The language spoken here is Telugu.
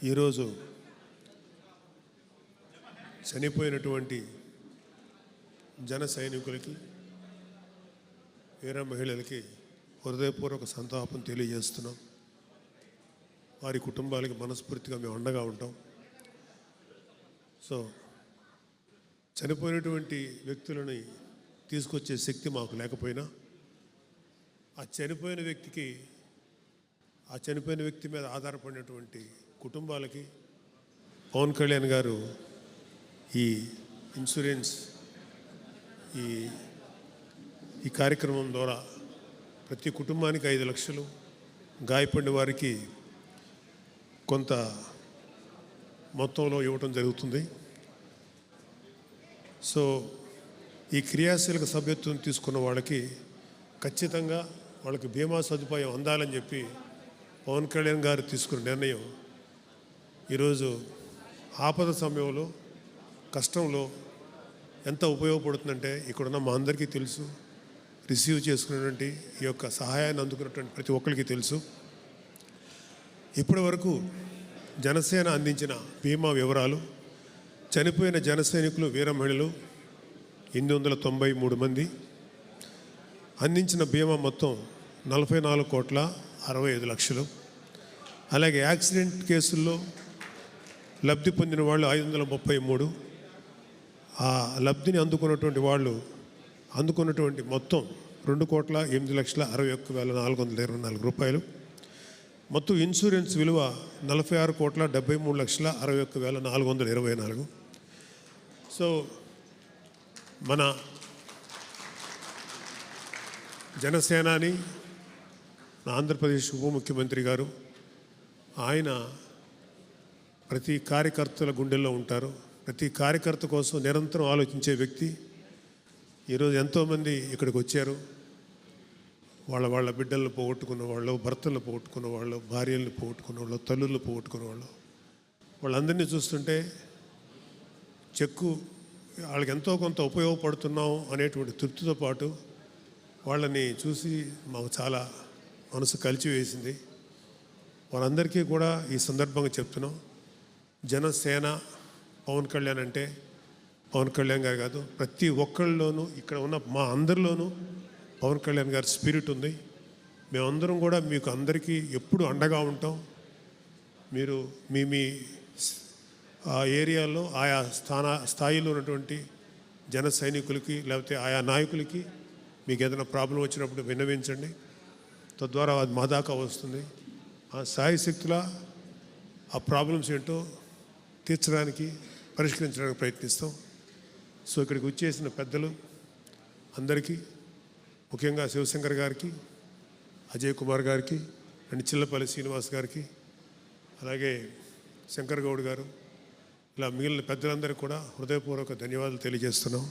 ఈరోజు చనిపోయినటువంటి జన సైనికులకి, వీర మహిళలకి హృదయపూర్వక సంతాపం తెలియజేస్తున్నాం. వారి కుటుంబాలకి మనస్ఫూర్తిగా మేము అండగా ఉంటాం. సో చనిపోయినటువంటి వ్యక్తులని తీసుకొచ్చే శక్తి మాకు లేకపోయినా ఆ చనిపోయిన వ్యక్తి మీద ఆధారపడినటువంటి కుటుంబాలకి పవన్ కళ్యాణ్ గారు ఈ ఇన్సూరెన్స్ ఈ కార్యక్రమం ద్వారా ప్రతి కుటుంబానికి 5 లక్షలు, గాయపడిన వారికి కొంత మొత్తంలో ఇవ్వటం జరుగుతుంది. సో ఈ క్రియాశీలక సభ్యత్వం తీసుకున్న వాళ్ళకి ఖచ్చితంగా వాళ్ళకి బీమా సదుపాయం అందాలని చెప్పి పవన్ కళ్యాణ్ గారు తీసుకున్న నిర్ణయం ఈరోజు ఆపద సమయంలో, కష్టంలో ఎంత ఉపయోగపడుతుందంటే ఇక్కడున్న మా అందరికీ తెలుసు. రిసీవ్ చేసుకున్నటువంటి ఈ యొక్క సహాయాన్ని అందుకున్నటువంటి ప్రతి ఒక్కరికి తెలుసు. ఇప్పటి వరకు జనసేన అందించిన బీమా వివరాలు, చనిపోయిన జన సైనికులు, వీర మహిళలు 893 మంది, అందించిన బీమా మొత్తం 44,65,00,000. అలాగే యాక్సిడెంట్ కేసుల్లో లబ్ధి పొందిన వాళ్ళు 533. ఆ లబ్ధిని అందుకున్నటువంటి మొత్తం 2,08,61,424 రూపాయలు. మొత్తం ఇన్సూరెన్స్ విలువ 46,73,61,424. సో మన జనసేనాని, ఆంధ్రప్రదేశ్ ఉప ముఖ్యమంత్రి గారు, ఆయన ప్రతి కార్యకర్తల గుండెల్లో ఉంటారు. ప్రతి కార్యకర్త కోసం నిరంతరం ఆలోచించే వ్యక్తి. ఈరోజు ఎంతోమంది ఇక్కడికి వచ్చారు. వాళ్ళ బిడ్డలను పోగొట్టుకున్న వాళ్ళు, భర్తలను పోగొట్టుకున్న వాళ్ళు, భార్యలను పోగొట్టుకున్న వాళ్ళు, తల్లులను పోగొట్టుకున్న వాళ్ళు, వాళ్ళందరినీ చూస్తుంటే వాళ్ళకి ఎంతో కొంత ఉపయోగపడుతున్నాం అనేటువంటి తృప్తితో పాటు వాళ్ళని చూసి మాకు చాలా మనసు కలిచివేసింది. వాళ్ళందరికీ కూడా ఈ సందర్భంగా చెప్తున్నాం, జనసేన పవన్ కళ్యాణ్ అంటే పవన్ కళ్యాణ్ గారు కాదు, ప్రతి ఒక్కళ్ళలోనూ, ఇక్కడ ఉన్న మా అందరిలోనూ పవన్ కళ్యాణ్ గారి స్పిరిట్ ఉంది. మేమందరం కూడా మీకు అందరికీ ఎప్పుడు అండగా ఉంటాం. మీరు మీ ఆ ఏరియాలో ఆయా స్థాయిలో ఉన్నటువంటి జన సైనికులకి, లేకపోతే ఆయా నాయకులకి మీకు ఏదైనా ప్రాబ్లం వచ్చినప్పుడు విన్నవించండి. తద్వారా అది మా దాకా వస్తుంది. ఆ సాయశక్తుల ఆ ప్రాబ్లమ్స్ ఏంటో తీర్చడానికి, పరిష్కరించడానికి ప్రయత్నిస్తాం. సో ఇక్కడికి వచ్చేసిన పెద్దలు అందరికీ, ముఖ్యంగా శివశంకర్ గారికి, అజయ్ కుమార్ గారికి, అండ్ చిల్లపల్లి శ్రీనివాస్ గారికి, అలాగే శంకర్ గౌడ్ గారు, ఇలా మిగిలిన పెద్దలందరికీ కూడా హృదయపూర్వక ధన్యవాదాలు తెలియజేస్తున్నాం.